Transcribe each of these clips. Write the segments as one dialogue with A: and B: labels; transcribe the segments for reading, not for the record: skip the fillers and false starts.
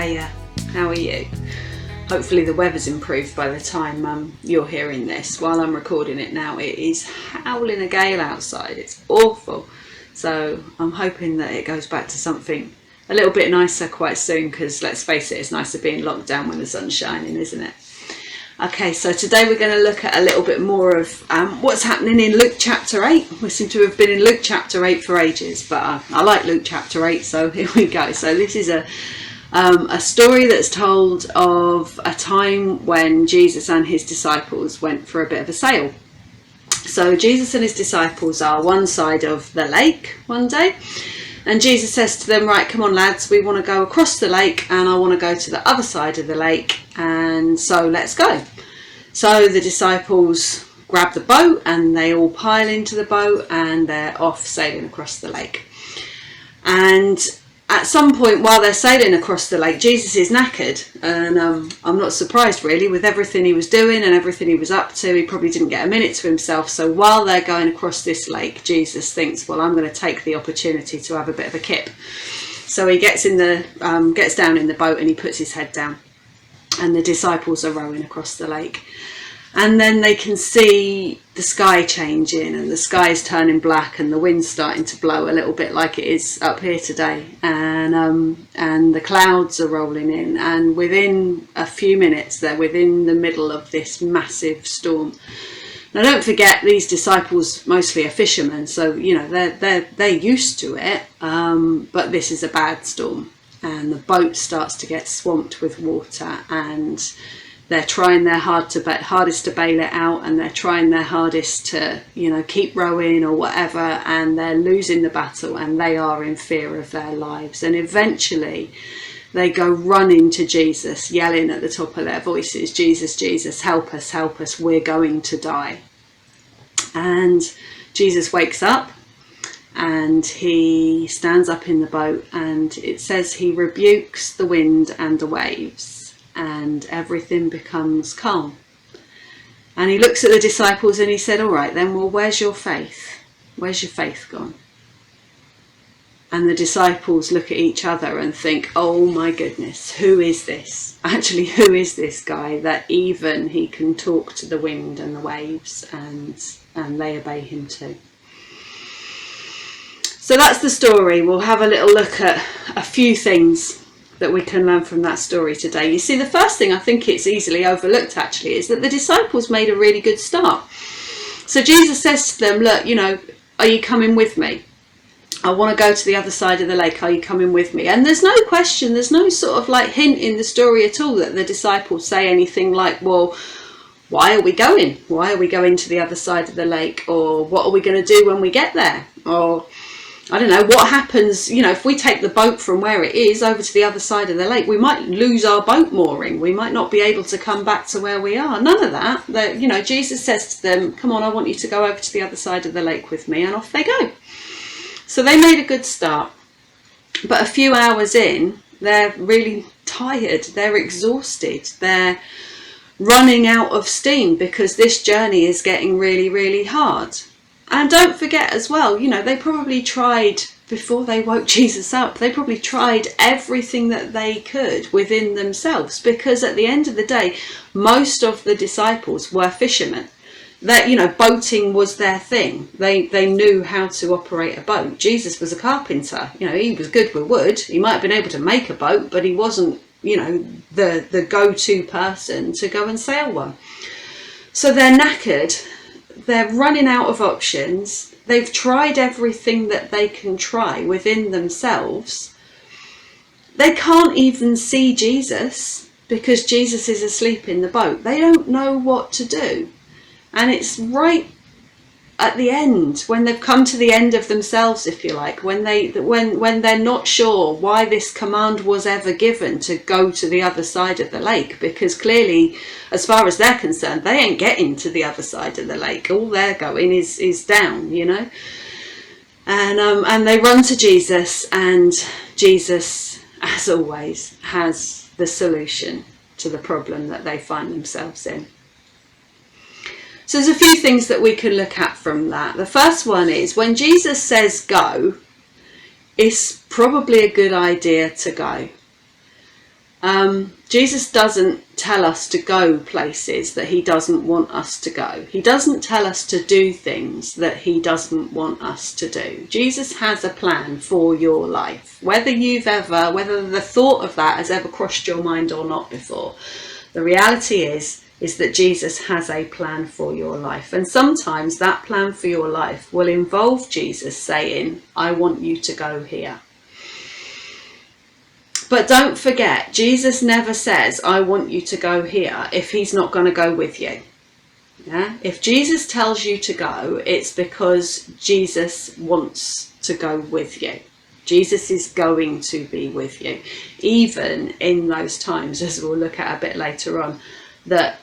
A: Hiya, how are you? Hopefully the weather's improved by the time you're hearing this. While I'm recording it now, it is howling a gale outside. It's awful. So I'm hoping that it goes back to something a little bit nicer quite soon, because let's face it, it's nicer being locked down when the sun's shining, isn't it? Okay, so today we're going to look at a little bit more of what's happening in Luke chapter 8. We seem to have been in Luke chapter 8 for ages, but I like Luke chapter 8, so here we go. So this is a story that's told of a time when Jesus and his disciples went for a bit of a sail. So Jesus and his disciples are one side of the lake one day, and Jesus says to them, right, come on lads, we want to go across the lake and I want to go to the other side of the lake, and so let's go. So the disciples grab the boat and they all pile into the boat and they're off sailing across the lake. And at some point while they're sailing across the lake, Jesus is knackered, and I'm not surprised really, with everything he was doing and everything he was up to. He probably didn't get a minute to himself. So while they're going across this lake, Jesus thinks, well, I'm going to take the opportunity to have a bit of a kip. So he gets down in the boat and he puts his head down, and the disciples are rowing across the lake. And then they can see the sky changing, and the sky is turning black, and the wind's starting to blow a little bit like it is up here today. And the clouds are rolling in, and within a few minutes they're within the middle of this massive storm. Now don't forget, these disciples mostly are fishermen, so you know they're used to it. But this is a bad storm, and the boat starts to get swamped with water, and they're trying their hardest to bail it out, and they're trying their hardest to, keep rowing or whatever, and they're losing the battle, and they are in fear of their lives. And eventually they go running to Jesus, yelling at the top of their voices, Jesus, Jesus, help us, we're going to die. And Jesus wakes up and he stands up in the boat, and it says he rebukes the wind and the waves, and everything becomes calm. And he looks at the disciples and he said, all right then, well, where's your faith? Where's your faith gone? And the disciples look at each other and think, oh my goodness, who is this? Actually, who is this guy that even he can talk to the wind and the waves, and they obey him too? So that's the story. We'll have a little look at a few things that we can learn from that story today. You see, the first thing, I think it's easily overlooked actually, is that the disciples made a really good start. So Jesus says to them, look, are you coming with me? I want to go to the other side of the lake. Are you coming with me? And there's no question, there's no sort of like hint in the story at all that the disciples say anything like, well, why are we going? Why are we going to the other side of the lake? Or what are we going to do when we get there? Or I don't know, what happens, if we take the boat from where it is over to the other side of the lake, we might lose our boat mooring. We might not be able to come back to where we are. None of that. Jesus says to them, come on, I want you to go over to the other side of the lake with me, and off they go. So they made a good start. But a few hours in, they're really tired. They're exhausted. They're running out of steam because this journey is getting really, really hard. And don't forget as well, they probably tried, before they woke Jesus up, they probably tried everything that they could within themselves, because at the end of the day, most of the disciples were fishermen. That, boating was their thing. They knew how to operate a boat. Jesus was a carpenter. He was good with wood. He might have been able to make a boat, but he wasn't, the go-to person to go and sail one. So they're knackered. They're running out of options. They've tried everything that they can try within themselves. They can't even see Jesus because Jesus is asleep in the boat. They don't know what to do. And it's right at the end, when they've come to the end of themselves, if you like, when they're not sure why this command was ever given to go to the other side of the lake, because clearly, as far as they're concerned, they ain't getting to the other side of the lake. All they're going is down, and they run to Jesus, and Jesus, as always, has the solution to the problem that they find themselves in. So there's a few things that we can look at from that. The first one is, when Jesus says go, it's probably a good idea to go. Jesus doesn't tell us to go places that he doesn't want us to go. He doesn't tell us to do things that he doesn't want us to do. Jesus has a plan for your life, whether the thought of that has ever crossed your mind or not before. The reality is that Jesus has a plan for your life. And sometimes that plan for your life will involve Jesus saying, I want you to go here. But don't forget, Jesus never says, I want you to go here if he's not going to go with you. Yeah? If Jesus tells you to go, it's because Jesus wants to go with you. Jesus is going to be with you, even in those times, as we'll look at a bit later on, that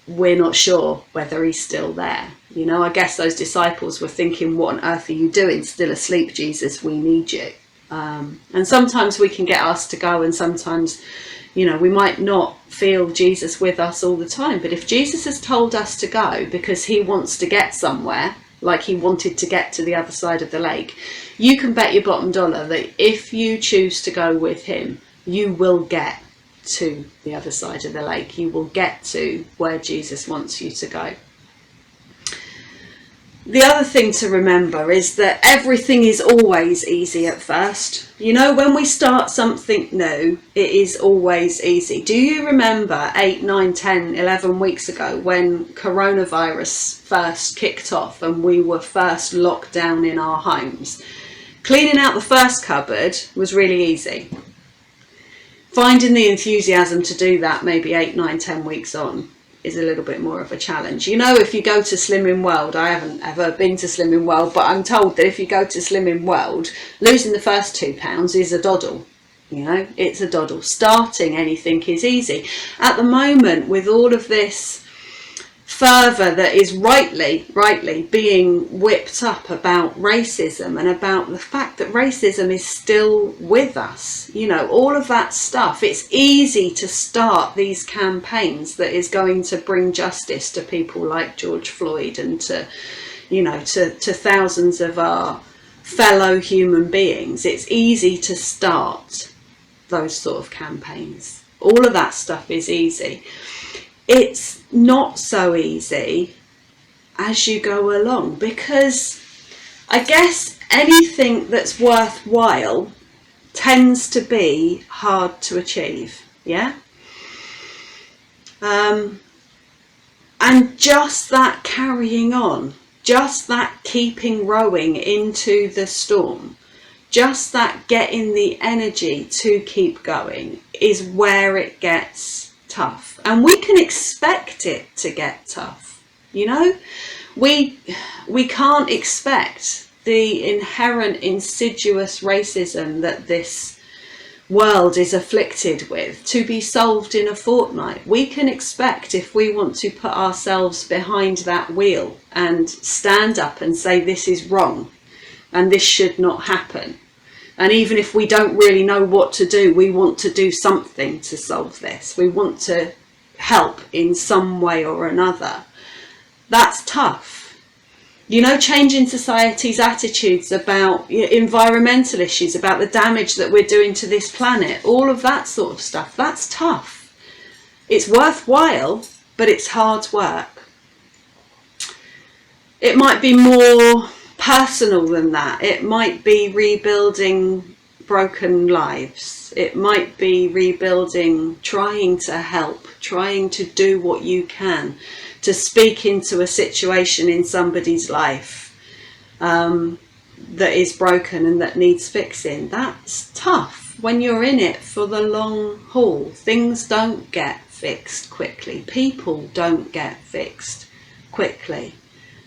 A: we're not sure whether he's still there. You know, I guess those disciples were thinking, what on earth are you doing? Still asleep, Jesus, we need you. And sometimes we can get asked to go, and sometimes, you know, we might not feel Jesus with us all the time. But if Jesus has told us to go because he wants to get somewhere, like he wanted to get to the other side of the lake, you can bet your bottom dollar that if you choose to go with him, you will get to the other side of the lake. You will get to where Jesus wants you to go. The other thing to remember is that everything is always easy at first. You know, when we start something new, it is always easy. Do you remember 8, 9, 10, 11 weeks ago when coronavirus first kicked off and we were first locked down in our homes? Cleaning out the first cupboard was really easy. Finding the enthusiasm to do that maybe 8, 9, 10 weeks on is a little bit more of a challenge. You know, if you go to Slimming World, I haven't ever been to Slimming World, but I'm told that if you go to Slimming World, losing the first 2 pounds is a doddle. You know, it's a doddle. Starting anything is easy. At the moment, with all of this fervour that is rightly being whipped up about racism and about the fact that racism is still with us, you know, all of that stuff, it's easy to start these campaigns that is going to bring justice to people like George Floyd and to, you know, to thousands of our fellow human beings. It's easy to start those sort of campaigns. All of that stuff is easy. It's not so easy as you go along, because I guess anything that's worthwhile tends to be hard to achieve, yeah? And just that carrying on, just that keeping rowing into the storm, just that getting the energy to keep going is where it gets tough. And we can expect it to get tough. You know, we can't expect the inherent insidious racism that this world is afflicted with to be solved in a fortnight. We can expect, if we want to put ourselves behind that wheel and stand up and say this is wrong and this should not happen, and even if we don't really know what to do, we want to do something to solve this. We want to help in some way or another. That's tough. You know, changing society's attitudes about environmental issues, about the damage that we're doing to this planet, all of that sort of stuff, that's tough. It's worthwhile, but it's hard work. It might be more personal than that. It might be rebuilding broken lives. It might be rebuilding, trying to help, trying to do what you can to speak into a situation in somebody's life that is broken and that needs fixing. That's tough when you're in it for the long haul. Things don't get fixed quickly. People don't get fixed quickly.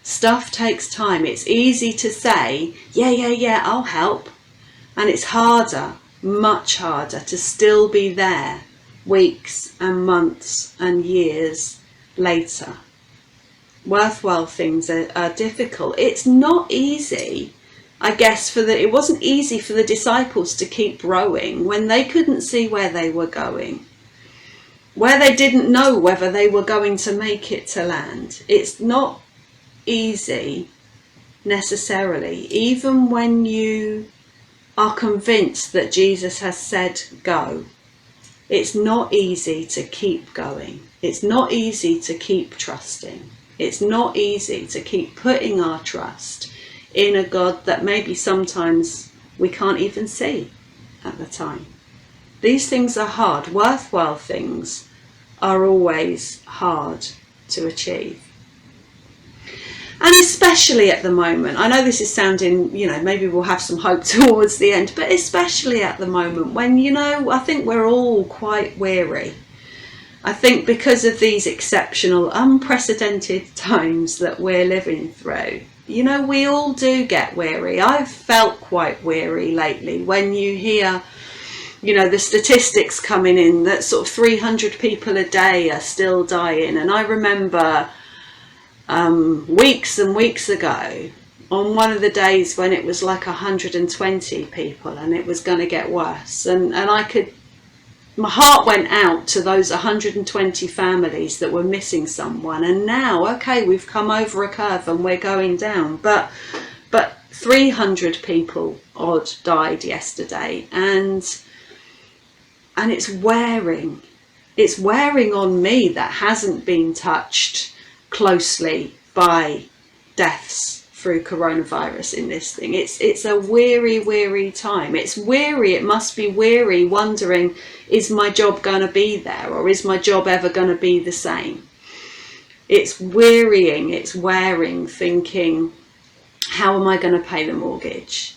A: Stuff takes time. It's easy to say, yeah, I'll help. And it's harder, much harder, to still be there weeks and months and years later. Worthwhile things are difficult. It's not easy, I guess, it wasn't easy for the disciples to keep rowing when they couldn't see where they were going, where they didn't know whether they were going to make it to land. It's not easy necessarily, even when you are convinced that Jesus has said go. It's not easy to keep going. It's not easy to keep trusting. It's not easy to keep putting our trust in a God that maybe sometimes we can't even see at the time. These things are hard. Worthwhile things are always hard to achieve. And especially at the moment, I know this is sounding, maybe we'll have some hope towards the end, but especially at the moment when, I think we're all quite weary. I think because of these exceptional, unprecedented times that we're living through, we all do get weary. I've felt quite weary lately when you hear, the statistics coming in that sort of 300 people a day are still dying. And I remember weeks and weeks ago, on one of the days when it was like 120 people and it was going to get worse, and my heart went out to those 120 families that were missing someone. And now, okay, we've come over a curve and we're going down, but 300 people odd died yesterday, and it's wearing on me that hasn't been touched closely by deaths through coronavirus in this thing. It's a weary time. It's weary. It must be weary wondering, is my job going to be there, or is my job ever going to be the same? It's wearying, it's wearing, thinking, how am I going to pay the mortgage?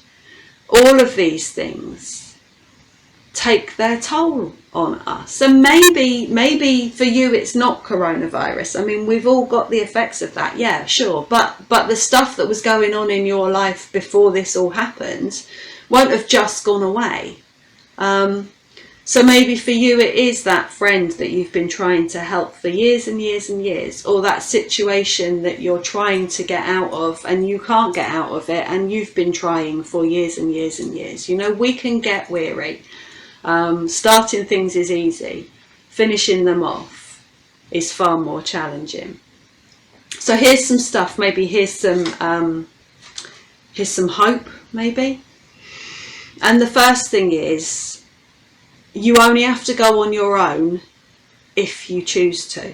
A: All of these things take their toll on us. And maybe for you it's not coronavirus. I mean, we've all got the effects of that, yeah, sure, but the stuff that was going on in your life before this all happened won't have just gone away. So maybe for you it is that friend that you've been trying to help for years and years and years, or that situation that you're trying to get out of and you can't get out of it, and you've been trying for years and years and years. We can get weary. Starting things is easy. Finishing them off is far more challenging. So here's some stuff. Maybe here's some hope, maybe. And the first thing is, you only have to go on your own if you choose to.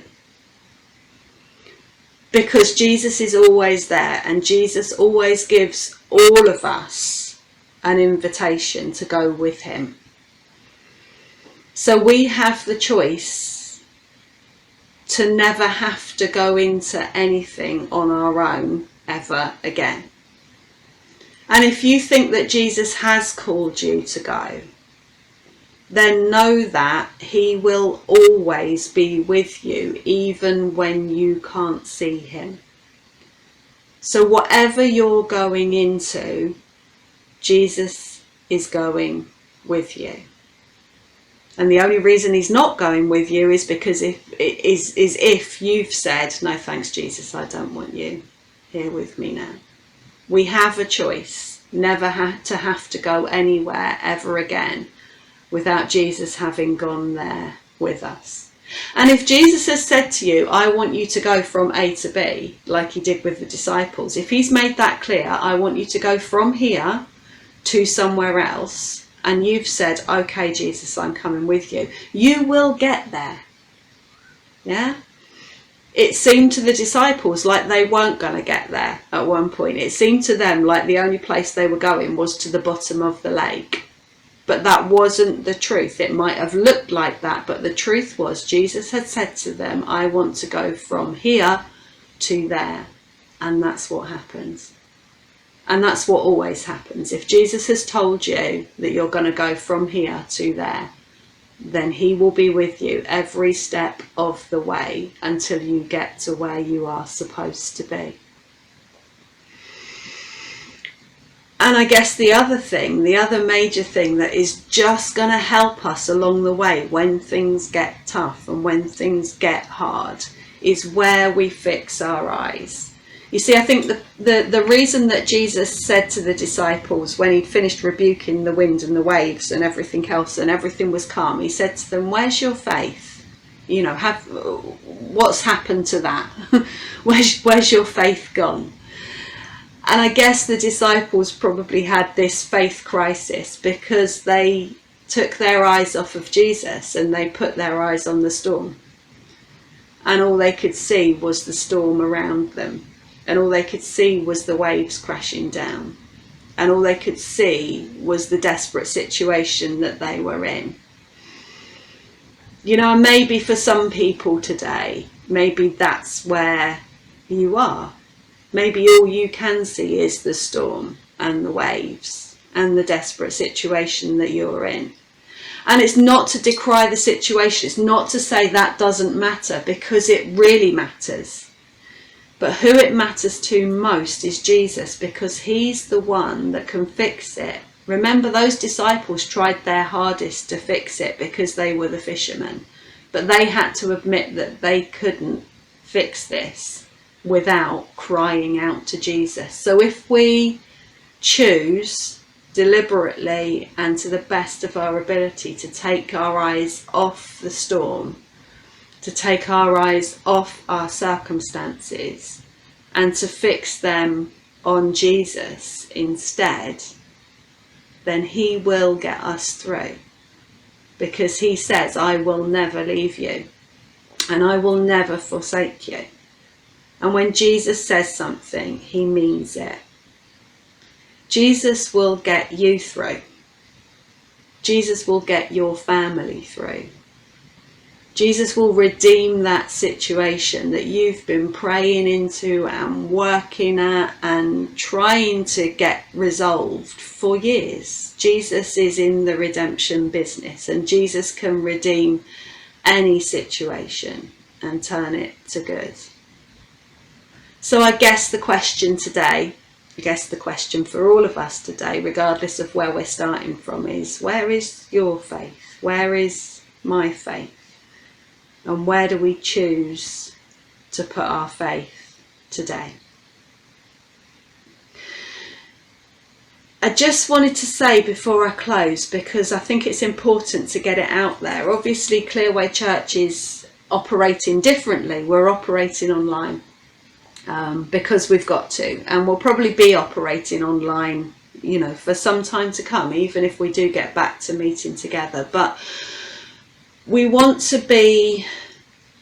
A: Because Jesus is always there, and Jesus always gives all of us an invitation to go with him. So we have the choice to never have to go into anything on our own ever again. And if you think that Jesus has called you to go, then know that he will always be with you, even when you can't see him. So whatever you're going into, Jesus is going with you. And the only reason he's not going with you is because if you've said, no thanks Jesus, I don't want you here with me now. We have a choice never to have to go anywhere ever again without Jesus having gone there with us. And if Jesus has said to you, I want you to go from A to B, like he did with the disciples, if he's made that clear, I want you to go from here to somewhere else, and you've said, okay, Jesus, I'm coming with you, you will get there. Yeah? It seemed to the disciples like they weren't going to get there at one point. It seemed to them like the only place they were going was to the bottom of the lake. But that wasn't the truth. It might have looked like that, but the truth was Jesus had said to them, I want to go from here to there. And that's what happens. And that's what always happens. If Jesus has told you that you're going to go from here to there, then he will be with you every step of the way until you get to where you are supposed to be. And I guess the other major thing that is just going to help us along the way when things get tough and when things get hard is where we fix our eyes. You see, I think the reason that Jesus said to the disciples when he'd finished rebuking the wind and the waves and everything else and everything was calm, he said to them, where's your faith? What's happened to that? Where's your faith gone? And I guess the disciples probably had this faith crisis because they took their eyes off of Jesus and they put their eyes on the storm. And all they could see was the storm around them. And all they could see was the waves crashing down. And all they could see was the desperate situation that they were in. You know, and maybe for some people today, maybe that's where you are. Maybe all you can see is the storm and the waves and the desperate situation that you're in. And it's not to decry the situation. It's not to say that doesn't matter, because it really matters. But who it matters to most is Jesus, because he's the one that can fix it. Remember, those disciples tried their hardest to fix it because they were the fishermen. But they had to admit that they couldn't fix this without crying out to Jesus. So if we choose deliberately and to the best of our ability to take our eyes off the storm, to take our eyes off our circumstances and to fix them on Jesus instead, then he will get us through. Because he says, I will never leave you and I will never forsake you. And when Jesus says something, he means it. Jesus will get you through. Jesus will get your family through. Jesus will redeem that situation that you've been praying into and working at and trying to get resolved for years. Jesus is in the redemption business, and Jesus can redeem any situation and turn it to good. So I guess the question today, the question for all of us today, regardless of where we're starting from, is where is your faith? Where is my faith? And where do we choose to put our faith today? I just wanted to say before I close, because I think it's important to get it out there. Obviously, CleerWay Church is operating differently. We're operating online because we've got to, and we'll probably be operating online, you know, for some time to come, even if we do get back to meeting together. But we want to be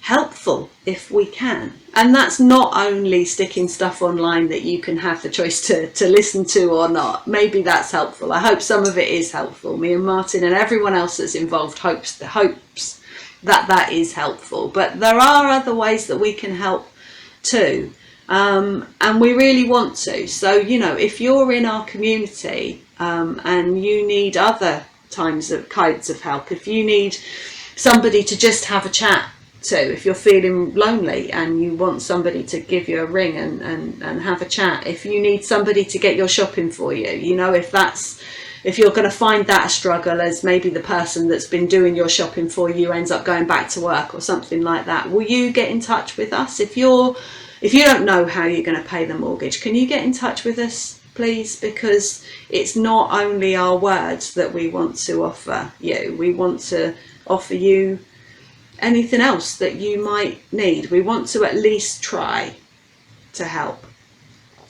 A: helpful if we can, and that's not only sticking stuff online that you can have the choice to listen to or not. Maybe that's helpful. I hope some of it is helpful. Me and Martin and everyone else that's involved hopes that is helpful, but there are other ways that we can help too, and we really want to. So, you know, if you're in our community and you need other kinds of help, if you need somebody to just have a chat to, if you're feeling lonely and you want somebody to give you a ring and have a chat, if you need somebody to get your shopping for you, you know, if you're going to find that a struggle, as maybe the person that's been doing your shopping for you ends up going back to work or something like that, will you get in touch with us? If you don't know how you're going to pay the mortgage, can you get in touch with us, please? Because it's not only our words that we want to offer you. We want to offer you anything else that you might need. We want to at least try to help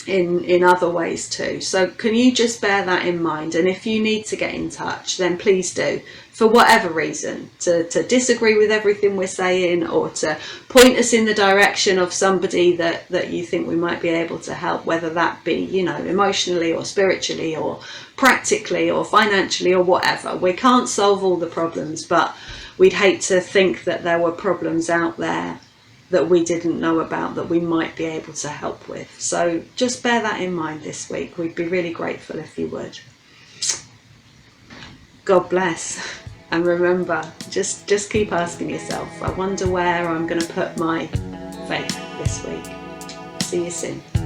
A: in other ways too. So can you just bear that in mind? And if you need to get in touch, then please do, for whatever reason, to disagree with everything we're saying, or to point us in the direction of somebody that you think we might be able to help, whether that be, you know, emotionally or spiritually or practically or financially or whatever. We can't solve all the problems, but we'd hate to think that there were problems out there that we didn't know about that we might be able to help with. So just bear that in mind this week. We'd be really grateful if you would. God bless. And remember, just keep asking yourself, I wonder where I'm going to put my faith this week. See you soon.